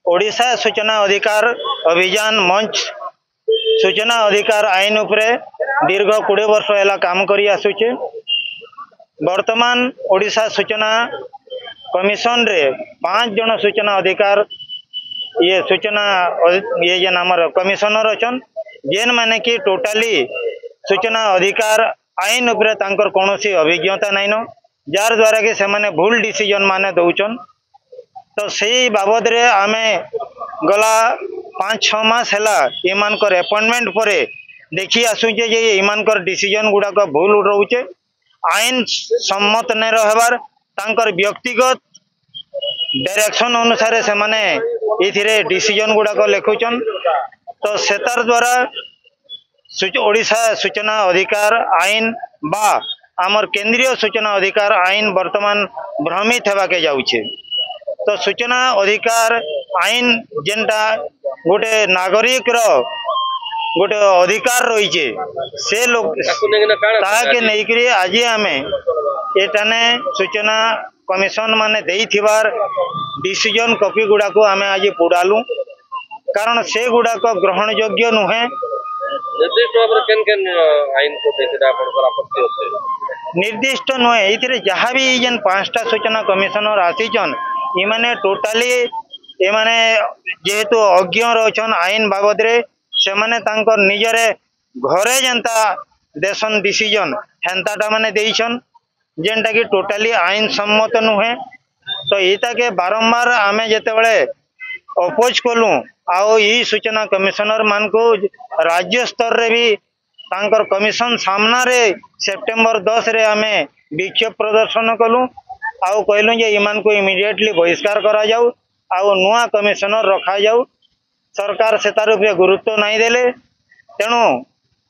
ओडिशा सूचना अधिकार अभियान मंच सूचना अधिकार आईन उपरे दीर्घ 20 वर्ष है काम करी आसुचे। वर्तमान ओडिशा सूचना कमिशन रे 5 जन सूचना अधिकार ये सूचना ये जन आमर कमिशनर अच्छन जेन माने कि टोटाली सूचना अधिकार आईन उपरे तांकर कोनोसी अभिज्ञता नाइन जार द्वारा कि से माने भूल डिसीजन माने दौचन। तो सही बाबद रे आमे गला 5-6 मास हैला इमानकर अपॉइंटमेंट परे देखी आसुचे जे इमानकर डिसीजन गुड़ाक भूल रोचे आईन सम्मत नहीं रहबार तांकर व्यक्तिगत डायरेक्शन अनुसार से माने इथिरे डिसीजन गुड़ाक लिखुचन। तो सेतार द्वारा ओडिशा सूचना अधिकार आईन बा आमर केंद्रीय सूचना अधिकार आईन वर्तमान भ्रमित हेबा के जाउछे। तो सूचना अधिकार आईन जेनटा गोटे नागरिक रो गोटे अधिकार रही से लोग ताके नहीं आज आम एटाने सूचना कमिशन माने देइथिबार डिसीजन कॉपी गुड़ा को आम आज पुडालु कारण से गुड़ाक ग्रहण योग्य नुहे। निर्दिष्ट नुहे ये जहाँ भी जेन 5टा सूचना कमिशनर आसीचन इमाने टोटाली एमाने जेहेतु अज्ञ रचन आईन बाबद रे से माने तांकर निजरे घरे जनता देशन डिसीजन हेन्ताटा माने देइछन जेनटा कि टोटाली आईन सम्मत नुहे। तो एटा के बारंबार आमे जेते बळे अपोज कलु आउ ई सूचना कमिशनर मान को राज्य स्तर रे भी तांकर कमिशन सामना रे सेप्टेम्बर 10 रे आमे विक्षोभ प्रदर्शन कलु आउ कहलु जे इमान को इमिडिएटली बहिष्कार करा जाऊ आउ नुआ कमिशनर रखा जाऊ। सरकार से तार उपरे गुरुत्व नहीं देले तेणु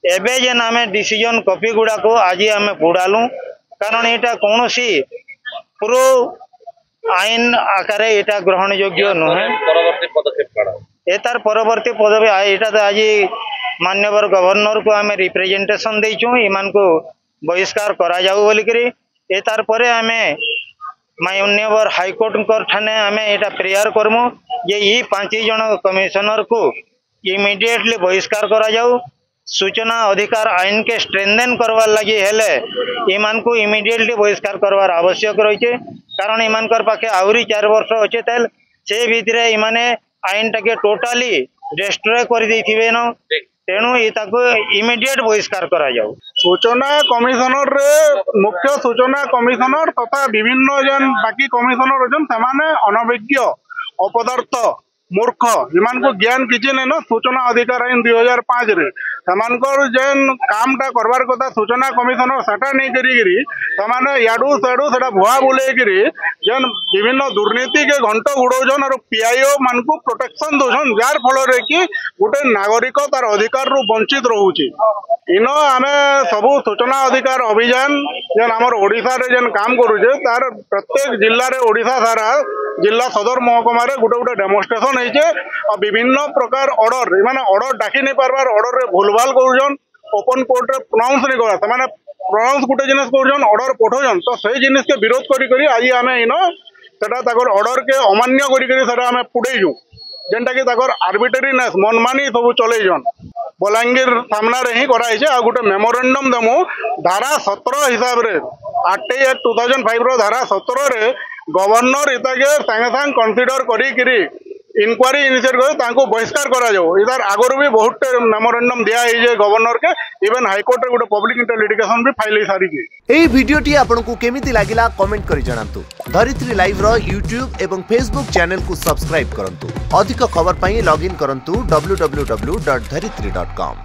एबे जेन आमे डिसीजन कॉपी गुड़ा को आज आमे पुडालु कारण एटा कोनोसी प्रो आईन आकारे एटा ग्रहण योग्य नुहे। एतार परवर्ती पदवी एटा तो आज मान्यवर गवर्नर को आमे रिप्रेजेंटेशन देइछु इमान को बहिष्कार करा जाऊ बोली करी एतार परे आमे माननीय हाईकोर्ट ठाने आमे एटा प्रेयर करमु जे ई 5 जन कमिशनर को इमिडिएटली बहिष्कार करा जाऊ। सूचना अधिकार आईन के स्ट्रेंथेन करवार लगी हेले इमान को इमिडिएटली बहिष्कार करवार आवश्यक रही कारण इमानकर पाखे आउरी 4 वर्ष अच्छे तेल से भितरे इमाने आईन टाके टोटाली डिस्ट्रॉय कर देथिबे न तेणु इताको इमिडिएट बहिष्कार करा जाऊ। सूचना कमिशनर रे मुख्य सूचना कमिशनर तथा विभिन्न जन बाकी कमिशनर अछन समाने अनभिज्ञ अपदार्थ मूर्ख इमान को ज्ञान किछि नै न। सूचना अधिकार आईन 2005 रे समानकर जेन कामटा करवार कथा सूचना कमिशनर साटा नहीं करी समाने याडू साडू सेटा भुआ बुले करी जेन विभिन्न दुर्नीति के घंट उड़ौछन और पीआईओ मान को प्रोटेक्शन दोछन जार फल रे कि गोटे नागरिक तार अधिकार रु वंचित रहउछि। इन आमे सबु सूचना अधिकार अभियान जेन हमर ओडिशा रे जेन काम करूछे तार प्रत्येक जिल्ला रे ओडिशा सारा जिला सदर महकुमा रे गोटे गोटे डेमोन्स्ट्रेशन होइछे और विभिन्न प्रकार ऑर्डर माने ऑर्डर डाकी नहीं पारबार ऑर्डर रे भूलभाल करूछन ओपन कोर्ट रे प्रोनाउंस नहीं करा माने प्रोनाउंस गुटे जिनिस करूछन ऑर्डर पठौछन तो सही जिनिस के विरोध करी करी आज आमे इन सेटा ताकर ऑर्डर के अमान्य करी करी सेटा आमे पुडेइजु जेनटा कि ताकर आर्बिट्रेरीनेस मनमानी सब चलेइजन बलांगीर सामना रे ही कराइछे आ गुटे मेमोरेंडम देमु धारा 17 हिसाब रे 8/2005 रो धारा 17 रे गवर्नर इताके संगे संग कंसीडर करी इनक्वारी इनिशिएट कर तांको बहिष्कार करा जाओ। इधर आगुरी भी बहुत मेमोरेंडम दिया है गवर्नर के इवन हाईकोर्ट रे गोटे पब्लिक लिटिगेशन भी फाइल हो सारी के। एई वीडियोटी आपनको केमिति लागिला कमेंट करि जणांतु। धरित्री लाइव रो यूट्यूब एवं फेसबुक चैनल को सब्सक्राइब करंतु। अधिक खबर पई लॉगिन करंतु www.dharitri.com।